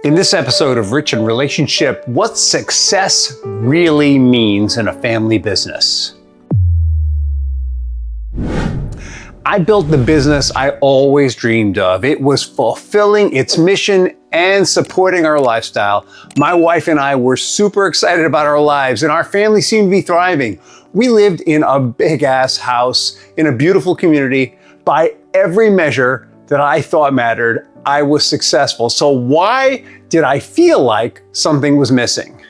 In this episode of Rich in Relationship, what success really means in a family business. I built the business I always dreamed of. It was fulfilling its mission and supporting our lifestyle. My wife and I were super excited about our lives, and our family seemed to be thriving. We lived in a big-ass house in a beautiful community. By every measure that I thought mattered, I was successful. So why did I feel like something was missing?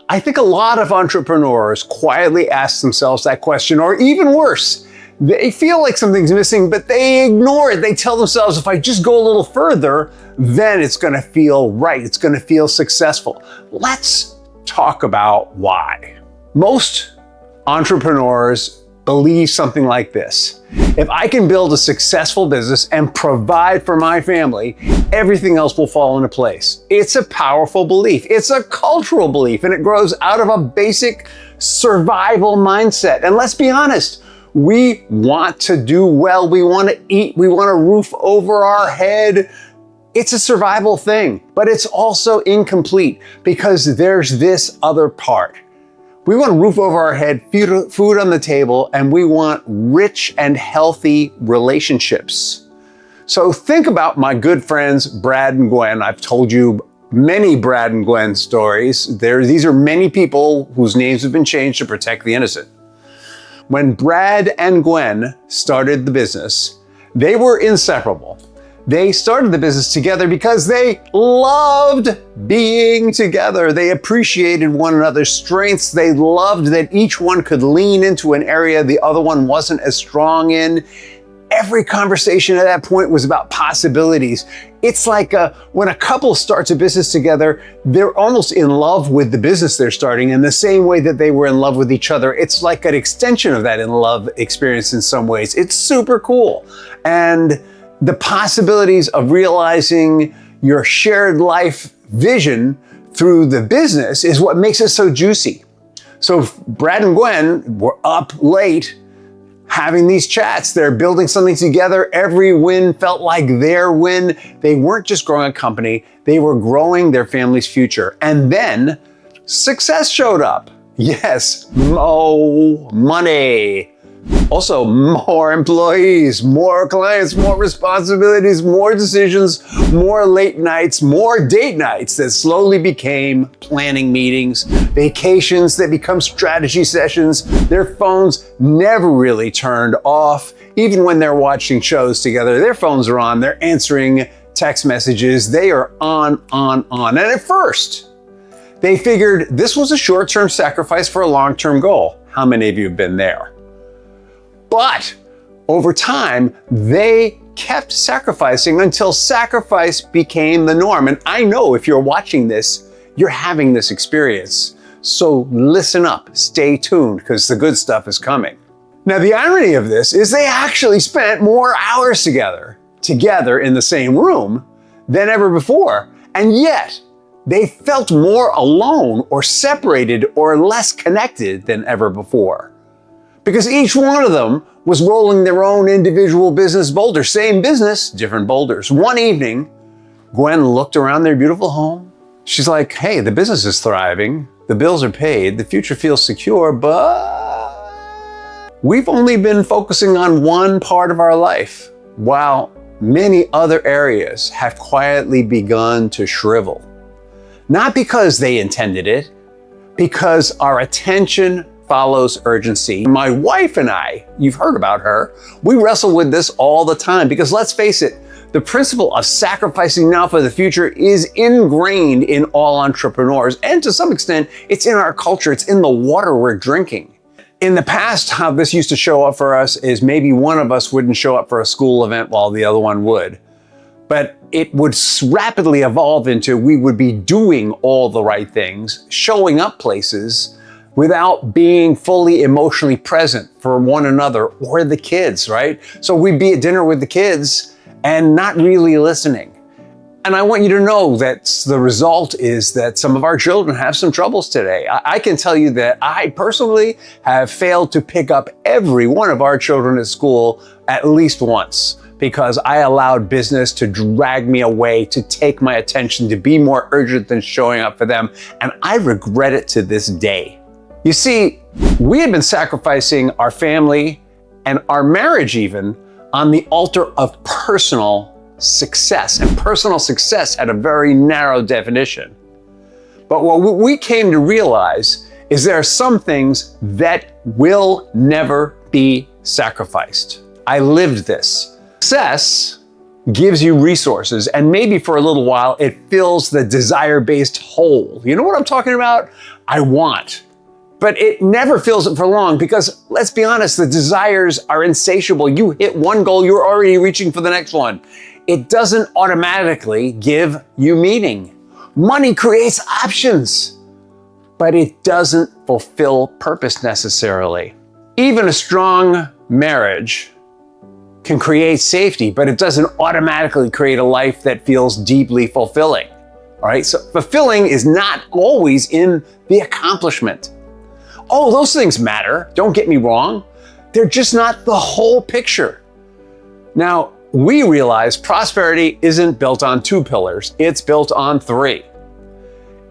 I think a lot of entrepreneurs quietly ask themselves that question, or even worse, they feel like something's missing, but they ignore it. They tell themselves, if I just go a little further, then it's gonna feel right. It's gonna feel successful. Let's talk about why. Most entrepreneurs believe something like this. If I can build a successful business and provide for my family, everything else will fall into place. It's a powerful belief. It's a cultural belief, and it grows out of a basic survival mindset. And let's be honest, we want to do well. We want to eat. We want a roof over our head. It's a survival thing, but it's also incomplete because there's this other part. We want a roof over our head, food on the table, and we want rich and healthy relationships. So think about my good friends, Brad and Gwen. I've told you many Brad and Gwen stories. These are many people whose names have been changed to protect the innocent. When Brad and Gwen started the business, they were inseparable. They started the business together because they loved being together. They appreciated one another's strengths. They loved that each one could lean into an area the other one wasn't as strong in. Every conversation at that point was about possibilities. It's like when a couple starts a business together, they're almost in love with the business they're starting in the same way that they were in love with each other. It's like an extension of that in love experience in some ways. It's super cool. And the possibilities of realizing your shared life vision through the business is what makes it so juicy. So Brad and Gwen were up late having these chats. They're building something together. Every win felt like their win. They weren't just growing a company, they were growing their family's future. And then success showed up. Yes, more money. Also, more employees, more clients, more responsibilities, more decisions, more late nights, more date nights that slowly became planning meetings, vacations that become strategy sessions. Their phones never really turned off. Even when they're watching shows together, their phones are on, they're answering text messages, they are on. And at first, they figured this was a short-term sacrifice for a long-term goal. How many of you have been there? But over time, they kept sacrificing until sacrifice became the norm. And I know if you're watching this, you're having this experience. So listen up, stay tuned, because the good stuff is coming. Now, the irony of this is they actually spent more hours together in the same room than ever before. And yet, they felt more alone or separated or less connected than ever before. Because each one of them was rolling their own individual business boulder. Same business, different boulders. One evening, Gwen looked around their beautiful home. She's like, hey, the business is thriving. The bills are paid. The future feels secure, but we've only been focusing on one part of our life, while many other areas have quietly begun to shrivel. Not because they intended it, because our attention follows urgency. My wife and I, you've heard about her, we wrestle with this all the time because let's face it, the principle of sacrificing now for the future is ingrained in all entrepreneurs. And to some extent, it's in our culture. It's in the water we're drinking. In the past, how this used to show up for us is maybe one of us wouldn't show up for a school event while the other one would. But it would rapidly evolve into we would be doing all the right things, showing up places, without being fully emotionally present for one another or the kids, right? So we'd be at dinner with the kids and not really listening. And I want you to know that the result is that some of our children have some troubles today. I can tell you that I personally have failed to pick up every one of our children at school at least once because I allowed business to drag me away, to take my attention, to be more urgent than showing up for them. And I regret it to this day. You see, we had been sacrificing our family and our marriage even on the altar of personal success. And personal success had a very narrow definition. But what we came to realize is there are some things that will never be sacrificed. I lived this. Success gives you resources, and maybe for a little while it fills the desire-based hole. You know what I'm talking about? I want. But it never fills it for long because, let's be honest, the desires are insatiable. You hit one goal, you're already reaching for the next one. It doesn't automatically give you meaning. Money creates options, but it doesn't fulfill purpose necessarily. Even a strong marriage can create safety, but it doesn't automatically create a life that feels deeply fulfilling. All right, so fulfilling is not always in the accomplishment. Oh, those things matter, don't get me wrong. They're just not the whole picture. Now, we realize prosperity isn't built on 2 pillars, it's built on 3.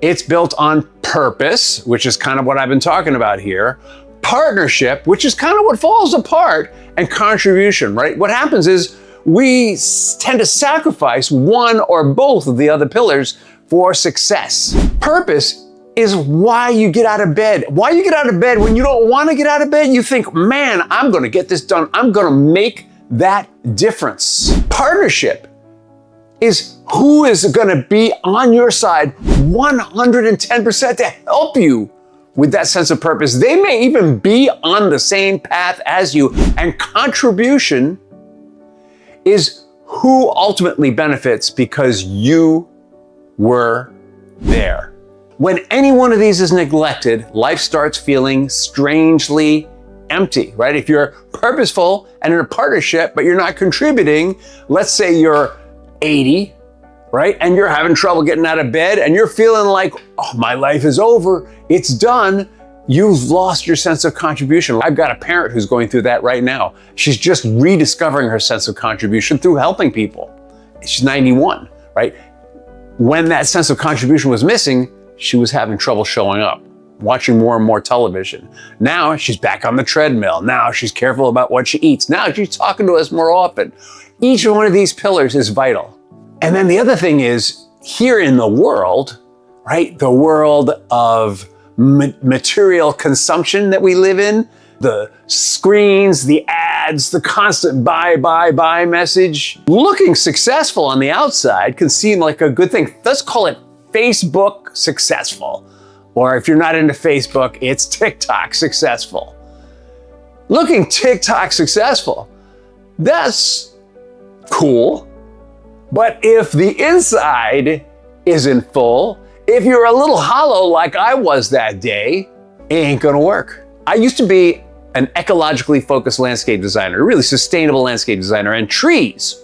It's built on purpose, which is kind of what I've been talking about here, partnership, which is kind of what falls apart, and contribution, right? What happens is we tend to sacrifice one or both of the other pillars for success. Purpose is why you get out of bed. Why you get out of bed when you don't want to get out of bed? You think, man, I'm going to get this done. I'm going to make that difference. Partnership is who is going to be on your side 110% to help you with that sense of purpose. They may even be on the same path as you. And contribution is who ultimately benefits because you were there. When any one of these is neglected, life starts feeling strangely empty, right? If you're purposeful and in a partnership, but you're not contributing, let's say you're 80, right? And you're having trouble getting out of bed and you're feeling like, oh, my life is over, it's done. You've lost your sense of contribution. I've got a parent who's going through that right now. She's just rediscovering her sense of contribution through helping people. She's 91, right? When that sense of contribution was missing, she was having trouble showing up, watching more and more television. Now she's back on the treadmill. Now she's careful about what she eats. Now she's talking to us more often. Each one of these pillars is vital. And then the other thing is, here in the world, right, the world of material consumption that we live in, the screens, the ads, the constant buy message, looking successful on the outside can seem like a good thing. Let's call it Facebook successful. Or if you're not into Facebook, it's TikTok successful. Looking TikTok successful, that's cool. But if the inside isn't full, if you're a little hollow like I was that day, it ain't gonna work. I used to be an ecologically focused landscape designer, a really sustainable landscape designer, and trees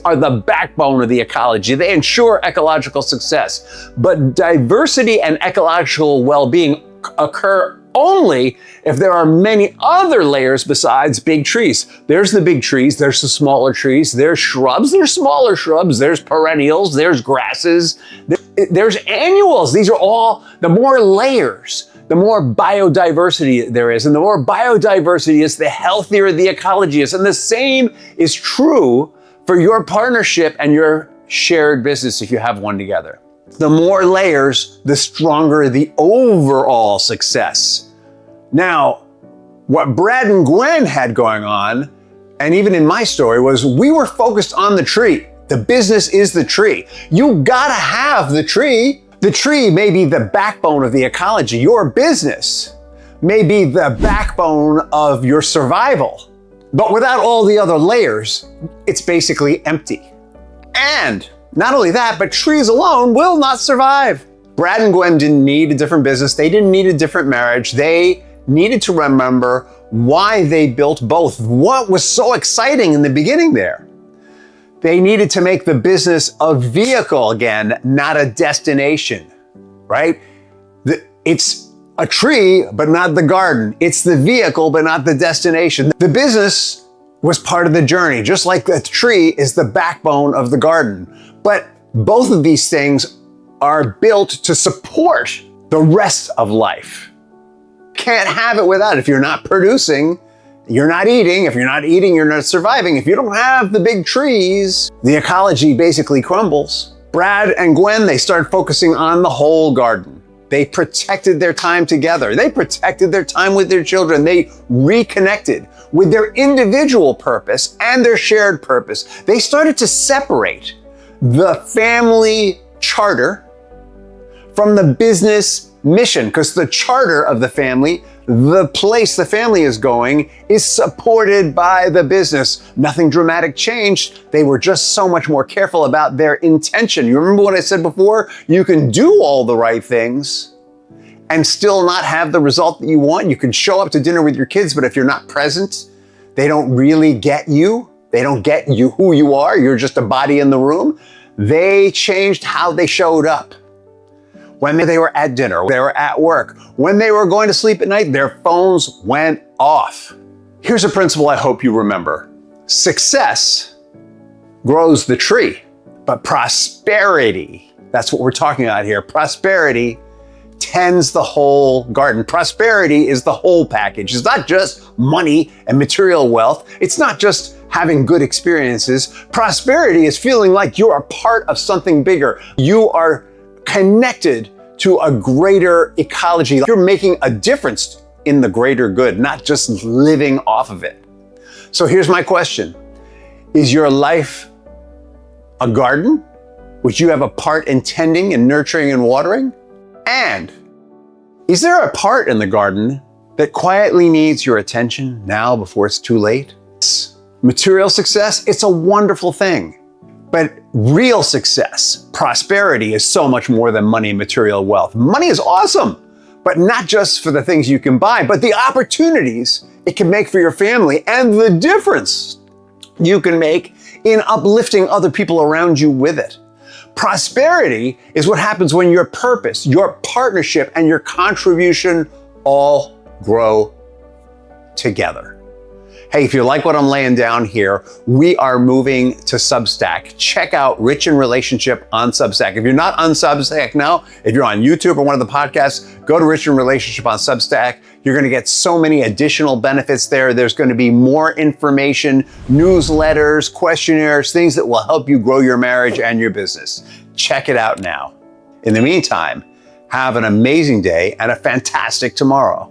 are the backbone of the ecology. They ensure ecological success. But diversity and ecological well-being occur only if there are many other layers besides big trees. There's the big trees, there's the smaller trees, there's shrubs, there's smaller shrubs, there's perennials, there's grasses, there's annuals. These are all, the more layers, the more biodiversity there is. And the more biodiversity is, the healthier the ecology is. And the same is true for your partnership and your shared business if you have one together. The more layers, the stronger the overall success. Now, what Brad and Gwen had going on, and even in my story, was we were focused on the tree. The business is the tree. You gotta have the tree. The tree may be the backbone of the ecology. Your business may be the backbone of your survival. But without all the other layers, it's basically empty. And not only that, but trees alone will not survive. Brad and Gwen didn't need a different business. They didn't need a different marriage. They needed to remember why they built both. What was so exciting in the beginning there? They needed to make the business a vehicle again, not a destination, right? It's a tree, but not the garden. It's the vehicle, but not the destination. The business was part of the journey, just like the tree is the backbone of the garden. But both of these things are built to support the rest of life. Can't have it without it. If you're not producing, you're not eating. If you're not eating, you're not surviving. If you don't have the big trees, the ecology basically crumbles. Brad and Gwen, they started focusing on the whole garden. They protected their time together. They protected their time with their children. They reconnected with their individual purpose and their shared purpose. They started to separate the family charter from the business mission, because the charter of the family, the place the family is going, is supported by the business. Nothing dramatic changed. They were just so much more careful about their intention. You remember what I said before? You can do all the right things and still not have the result that you want. You can show up to dinner with your kids, but if you're not present, they don't really get you. They don't get you who you are. You're just a body in the room. They changed how they showed up. When they were at dinner, they were at work, when they were going to sleep at night, their phones went off. Here's a principle I hope you remember. Success grows the tree, but prosperity, that's what we're talking about here. Prosperity tends the whole garden. Prosperity is the whole package. It's not just money and material wealth. It's not just having good experiences. Prosperity is feeling like you're a part of something bigger. You are connected to a greater ecology. You're making a difference in the greater good, not just living off of it. So here's my question. Is your life a garden, which you have a part in tending and nurturing and watering? And is there a part in the garden that quietly needs your attention now before it's too late? Material success, it's a wonderful thing. But real success, prosperity, is so much more than money and material wealth. Money is awesome, but not just for the things you can buy, but the opportunities it can make for your family and the difference you can make in uplifting other people around you with it. Prosperity is what happens when your purpose, your partnership, and your contribution all grow together. Hey, if you like what I'm laying down here, we are moving to Substack. Check out Rich in Relationship on Substack. If you're not on Substack now, if you're on YouTube or one of the podcasts, go to Rich in Relationship on Substack. You're going to get so many additional benefits there. There's going to be more information, newsletters, questionnaires, things that will help you grow your marriage and your business. Check it out now. In the meantime, have an amazing day and a fantastic tomorrow.